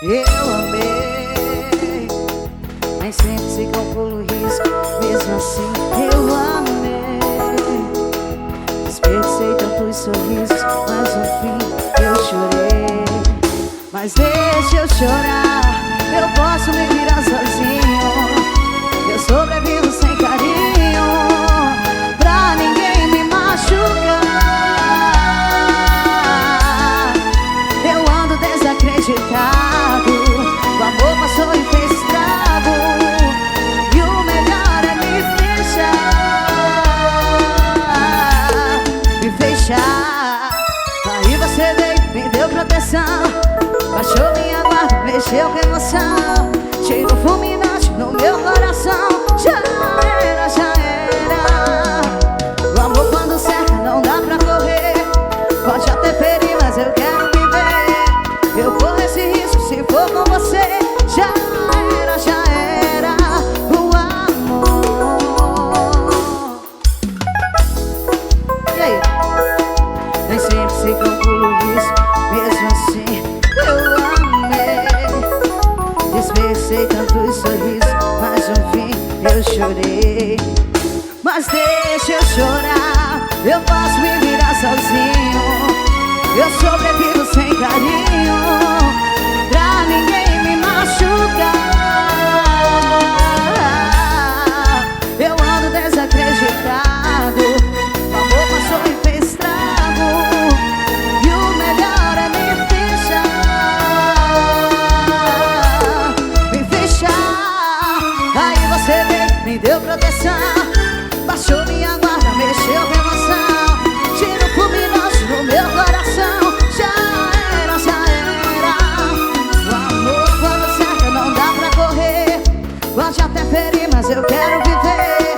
eu amei. Nem sempre se calcula o risco, mesmo assim eu amei. Desperdicei tantos sorrisos, mas no fim eu chorei. Mas deixa eu chorar, eu posso me virar sozinho. Eu sobrevivo sem carinho, pra ninguém me machucar. Eu ando desacreditado, o amor passou e fez estrago. E o melhor é me fechar. Aí você veio, me deu proteção, baixou minha guarda, mexeu com emoção, chegou fulminante no meu coração. Já era, já era. O amor quando cerca não dá pra correr. Pode até ferir, mas eu quero viver. Eu corro esse risco se for com você. Já era, já era o amor. E aí? Nem sempre se calcula o risco, mesmo assim eu amei. Desperdicei tantos sorrisos, mas no fim eu chorei. Mas deixa eu chorar, eu posso me virar sozinho. Eu sobrevivo sem carinho, pra ninguém me machucar. Eu ando desacreditado, o amor passou e fez estrago. E o melhor é me fechar. Aí você veio, me deu proteção, baixou minha guarda, mexeu com emoção, tiro fulminante no meu coração. Já era, já era. O amor quando cerca não dá pra correr. Pode até ferir, mas eu quero viver.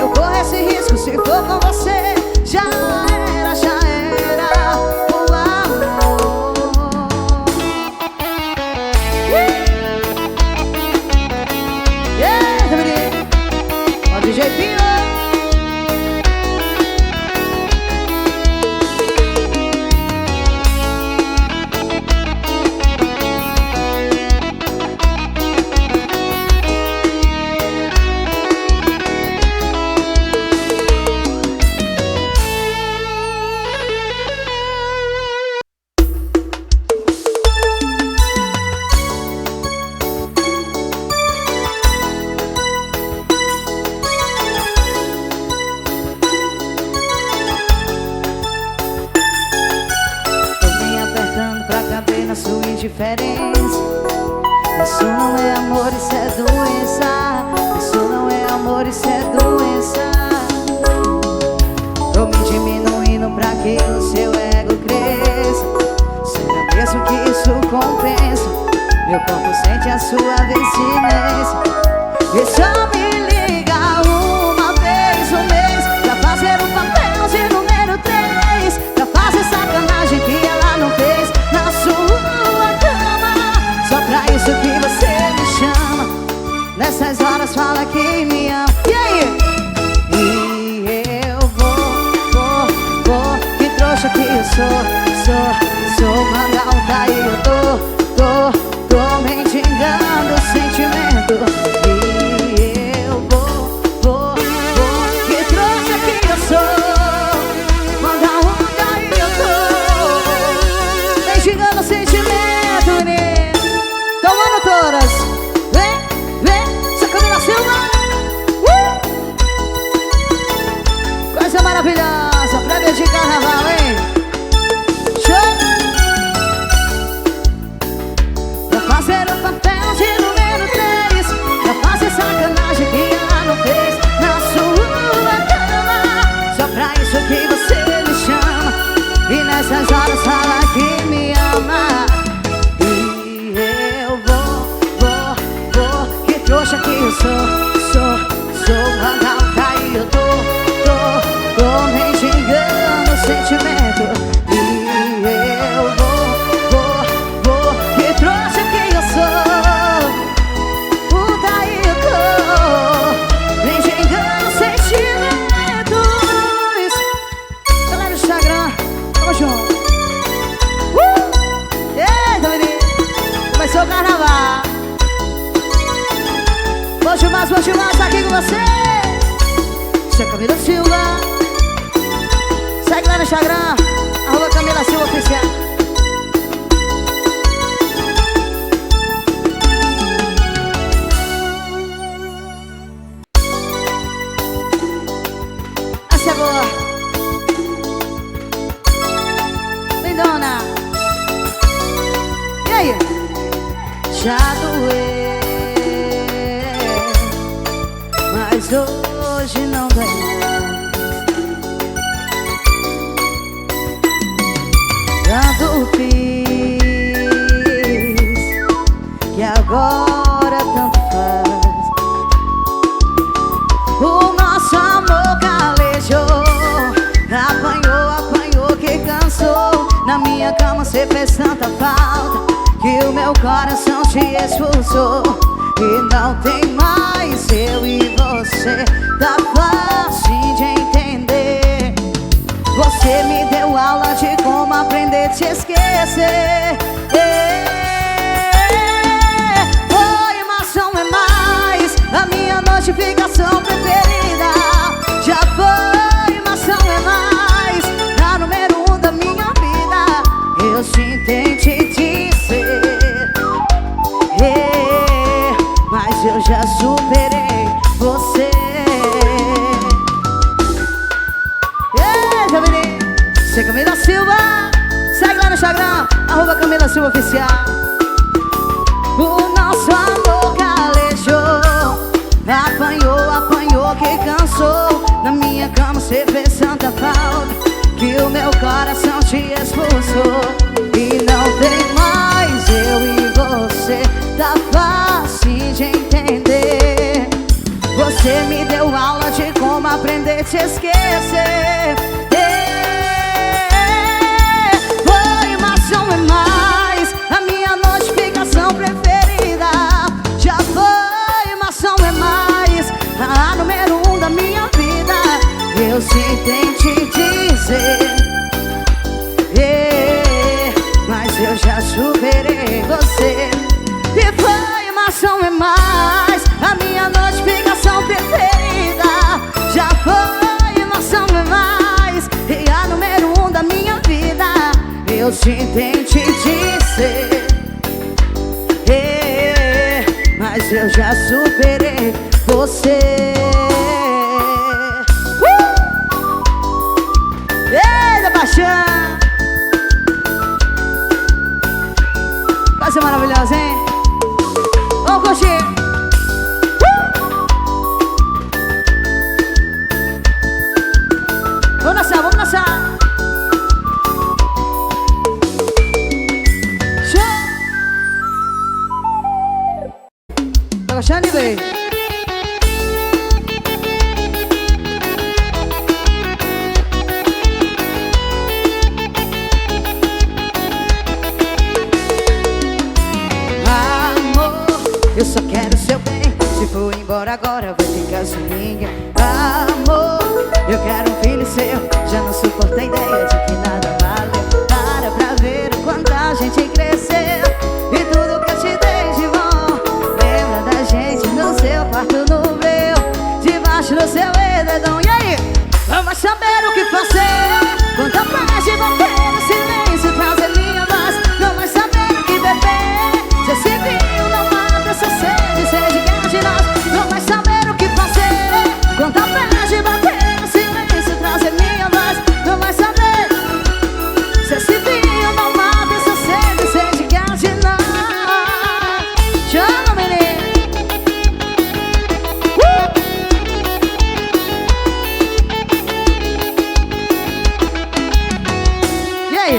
Eu corro esse risco se for com você. Já era, já era o amor. Yeah, menino. Ó, DJ Pino. Na sua indiferença. Isso não é amor, isso é doença. Isso não é amor, isso é doença. Tô me diminuindo pra que o seu ego cresça. Será mesmo que isso compensa? Meu corpo sente a sua vestimenta. E só me liga uma vez no mês pra fazer o papel de número 3, pra fazer sacanagem que ela não fez na sua cama. Só pra isso que você me chama. Nessas horas fala que me ama. E aí? E eu vou. Que trouxa que eu sou mandar aí eu tô mendigando o sentimento. E eu vou. Que trouxa que eu sou mandar aí eu tô mendigando o sentimento, menino. Tomando todas. Vem, Sacamila Silva. Coisa maravilhosa, prévia de carnaval, hein? Show! Pra fazer o papel de número 3, pra fazer sacanagem que ela não fez na sua cama. Só pra isso que você me chama. E nessas horas fala que me ama. E eu vou. Que trouxa que eu sou mandar cair. Eu tô mendigando o sentimento. E eu vou. Que trouxa que eu sou. Puta aí eu tô mendigando sentimentos. Galera do Instagram, tamo junto. As motivadas tá aqui com você. Seu Camila Silva. Segue lá no Instagram, @Camila Silva Oficial. Essa é boa. Lindona. E aí? Já doeu, mas hoje não dói mais. Tanto fiz que agora tanto faz. O nosso amor calejou, apanhou que cansou. Na minha cama cê fez tanta falta que o meu coração te expulsou. E não tem mais eu e você, tá fácil de entender. Você me deu aula de como aprender a te esquecer. Oi, mas não é mais a minha notificação preferida. Já foi, mas não é mais a número 1 da minha vida. Eu sim tentei dizer, mas eu já superei você. Seu Camila Silva. Segue lá no Instagram, @Camila Silva Oficial. O nosso amor calejou, apanhou que cansou. Na minha cama cê fez tanta falta que o meu coração te expulsou. E não tem mais eu e você, tá fácil de entender. Você me deu aula de como aprender a te esquecer. Foi, mas não é mais a minha notificação preferida. Já foi, mas não é mais a número 1 da minha vida. Eu sim tentei dizer, mas eu já superei você. E foi, mas não é mais a minha notificação preferida. Já foi, mas não é mais a número 1 da minha vida. Eu sim tentei dizer, mas eu já superei você. Eita, paixão! Vai ser maravilhosa, hein? Vamos curtir! Vamos dançar, vamos dançar! Show! Tá gostando, bem? Eu só quero seu bem. Se for embora agora vai ficar sem ninguém. Amor, eu quero um filho seu. Já não suporto a ideia de que nada valeu. Para pra ver o quanto a gente cresceu e tudo que eu te dei de bom. Lembra da gente no seu quarto, no meu, debaixo do seu edredom. E aí? Vamos saber o que fazer. Quanta paz de bater no silêncio, trazer minha voz. Não vai saber o que beber. Se esse vinho não mata essa sede, sede que é de nós. Não vai saber o que fazer. Quanta paz de bater no silêncio, trazer minha voz. Não vai saber. Se esse vinho não mata essa sede, sede que é de nós. Chama, menino. E aí?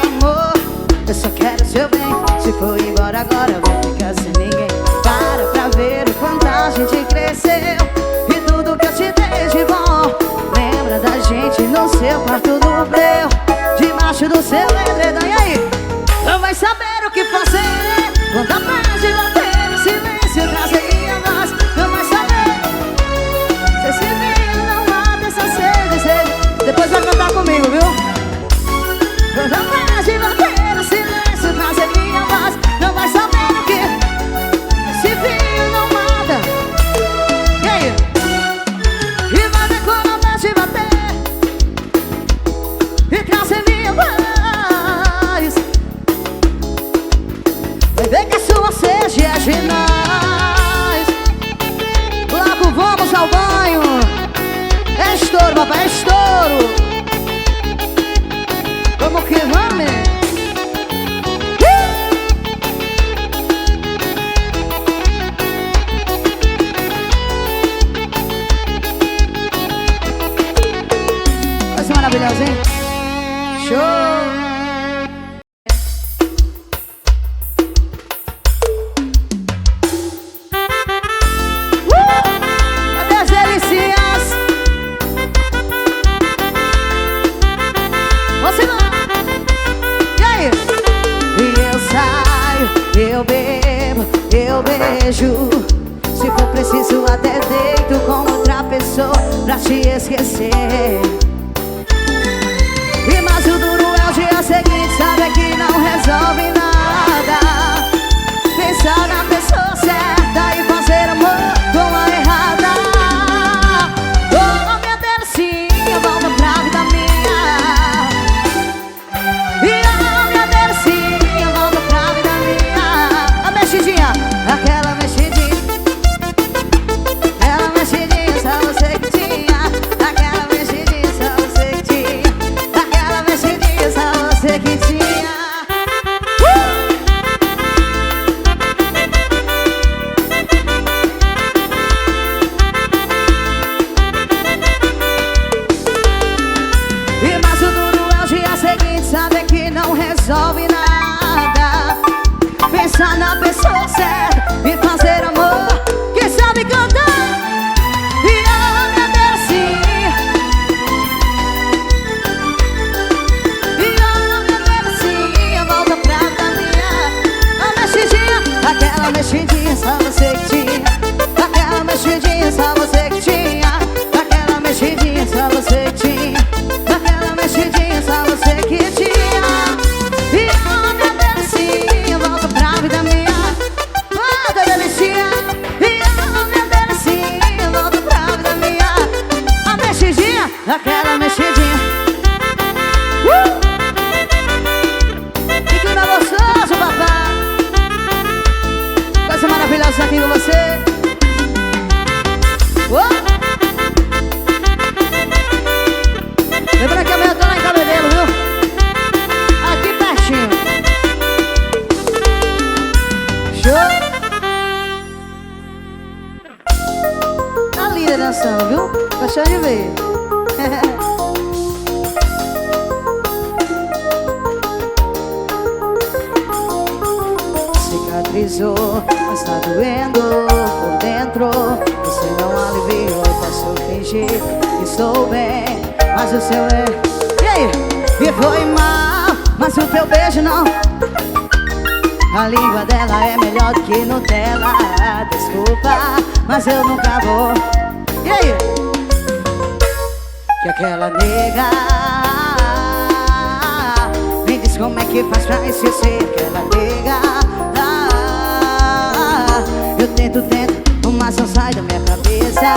Amor, eu só quero seu bem. Se for embora agora vai ficar sem ninguém. Para pra ver o quanto a gente cresceu e tudo que eu te dei de bom. Lembra da gente no seu quarto, no meu, debaixo do seu edredom. E aí? Não vai saber o que fazer. Quanta paz de bater no silêncio, trazer minha voz. Não vai saber. Se esse vinho não mata essa sede, sede. Depois vai cantar comigo, viu? Quanta paz de bater no silêncio, trazer minha voz. Não vai saber o que esse vinho não mata. teu beijo. Se for preciso até deito com outra pessoa pra te esquecer. E mas o duro é o dia seguinte, sabe que não resolve nada. Pensar na pessoa certa e fazer amor com a errada. Oh, minha delicinha, volta pra vida minha. E oh, minha delicinha, volta pra vida minha. A mexidinha, aquela mexidinha. Aquela mexidinha, só você que tinha. Aquela mexidinha, só você que tinha. Aquela mexidinha, só você que tinha. Sabe que não resolve nada. Pensar na pessoa certa e fazer amor. Quem sabe cantar? E a minha delicinha. E a minha delicinha, volta pra vida minha. A mexidinha, aquela mexidinha, só você que tinha. Aquela mexidinha, só você que tinha. Aquela mexidinha, só você que tinha. Aquela mexidinha, só você que tinha. E a minha delicinha, volta pra vida minha. Volta, delicinha. E a minha delicinha, volta pra vida minha. A mexidinha, aquela mexidinha. Fique na gostoso, papai. Coisa maravilhosa aqui com você. Lembra que amanhã eu tô lá em Cabedelo, viu? Aqui pertinho. Show! Tá linda dançando, viu? Gostou de ver. Cicatrizou, mas tá doendo por dentro. Você não aliviou, posso fingir que estou bem, mas o seu é... E aí? E foi mal, mas o teu beijo não. A língua dela é melhor do que Nutella. Desculpa, mas eu nunca vou. E aí? Que aquela nega me diz como é que faz pra esquecer aquela nega. Eu tento, mas não sai da minha cabeça.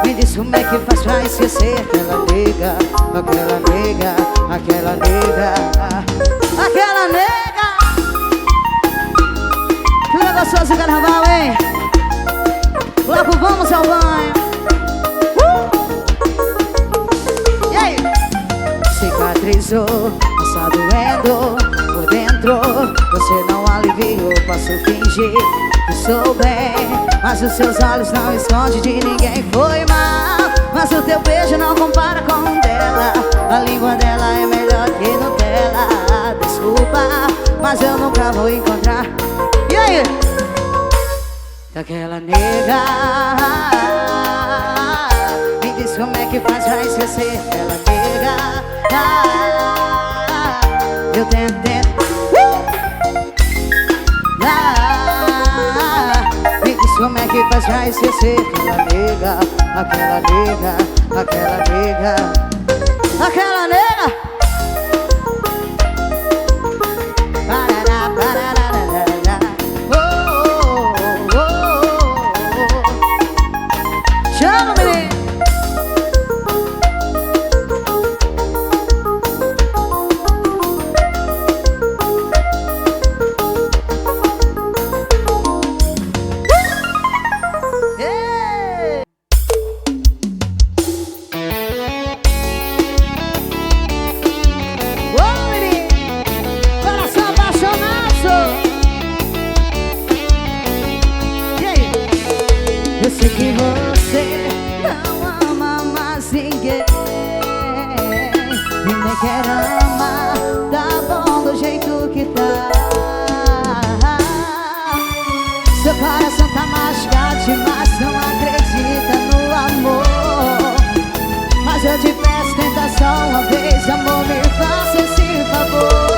Me diz como é que faz pra esquecer aquela nega. Aquela nega, aquela nega, aquela nega. Que gostoso carnaval, hein? Logo vamos ao banho. E aí? Cicatrizou, está doendo por dentro. Você não aliviou, posso fingir que sou bem, mas os seus olhos não escondem de ninguém. Foi mal, mas o teu beijo não compara com o dela. A língua dela é melhor que Nutella. Desculpa, mas eu nunca vou encontrar. E aí? Daquela nega me diz como é que faz pra esquecer aquela nega. Eu tento me diz como é que faz pra esquecer aquela nega. Aquela nega, aquela nega, aquela nega. Parará, parará, oh, oh, oh, oh. Chama, menino. Eu sei que você não ama mais ninguém e nem quer amar, tá bom do jeito que tá. Seu coração tá machucado demais, não acredita no amor. Mas eu te peço, tenta só uma vez, amor, me faça esse favor.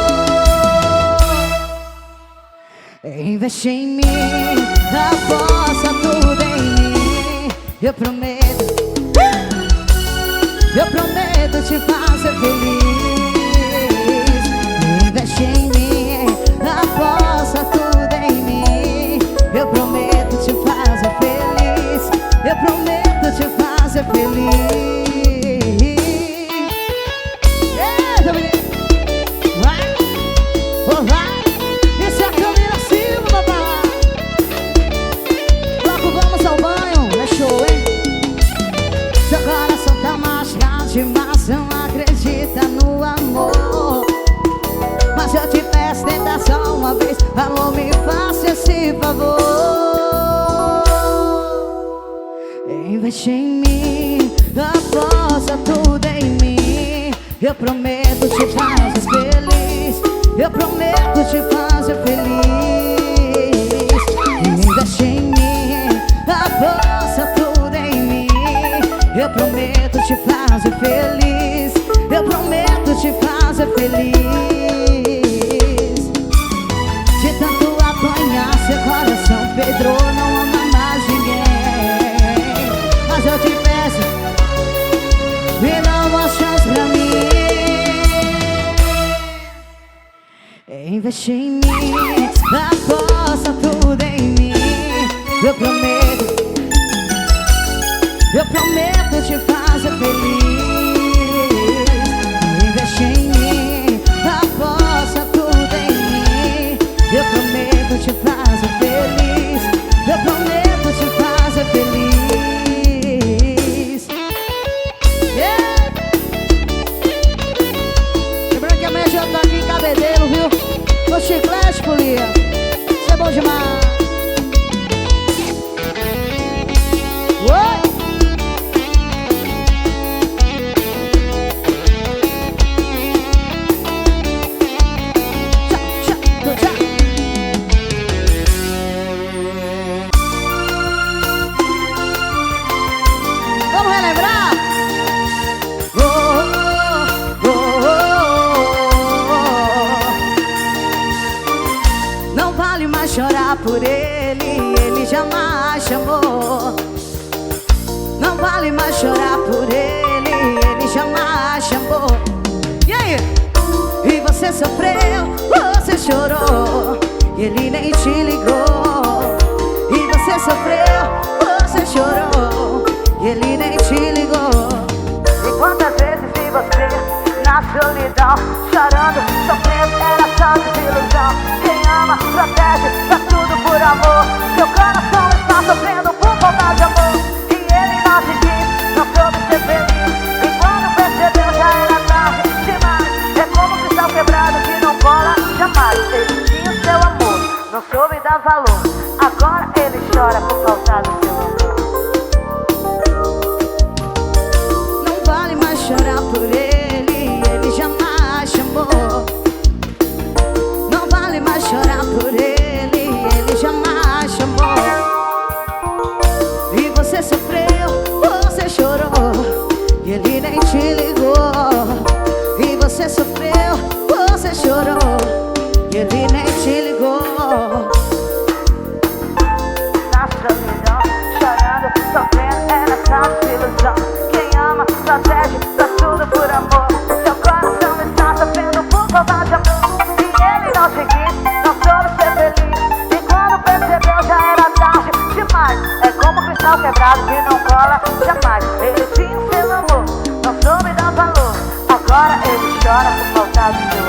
Investe em mim, aposta tudo em mim. Eu prometo te fazer feliz. Investe em mim, aposta tudo em mim. Eu prometo te fazer feliz. Eu prometo te fazer feliz. Mas não acredita no amor. Mas eu te peço, tenta só uma vez. Alô, me faça esse favor. Investe em mim, aposta tudo em mim. Eu prometo te fazer feliz. Eu prometo te fazer feliz. Investe em mim, aposta tudo em mim. Eu prometo te fazer feliz. Eu prometo te fazer feliz. De tanto apanhar, seu coração pedrou, não ama mais ninguém. Mas eu te peço, me dá uma chance pra mim. Investe em mim, aposta tudo em mim. Eu prometo te fazer feliz. Investe em mim, aposta tudo em mim. Eu prometo te fazer feliz. Eu prometo te fazer feliz. Lembrando que amanhã já tá aqui em Cabedelo, viu? O chiclete, folia. Isso é bom demais. Oi! Chorar por ele, ele jamais chamou. Não vale mais chorar por ele, ele jamais chamou. E aí? E você sofreu, você chorou, ele nem te ligou. E você sofreu, você chorou, ele nem te ligou. E quantas vezes vi você na solidão, chorando, sofrendo, era só desilusão. Quem ama, protege, faz tudo por amor. Seu coração está sofrendo por falta de amor. E ele não te quis, não soube ser feliz. E quando percebeu já era tarde demais. É como um cristal quebrado que não cola jamais. Ele tinha o seu amor, não soube dar valor. Agora ele chora por falta do seu amor. Não vale mais chorar por ele, ele jamais chamou. Não vale mais chorar por ele, ele jamais chamou. E você sofreu, você chorou, e ele nem te ligou. E você sofreu, você chorou, e ele nem te ligou. Na solidão, chorando, sofrendo, era só desilusão. Quem ama, protege, faz tudo por amor. Seu coração está sofrendo por falta de amor. E ele não te quis, não soube ser feliz. E quando percebeu já era tarde demais. É como um cristal quebrado que não cola jamais. Ele tinha o seu amor, não soube dar valor. Agora ele chora por falta de seu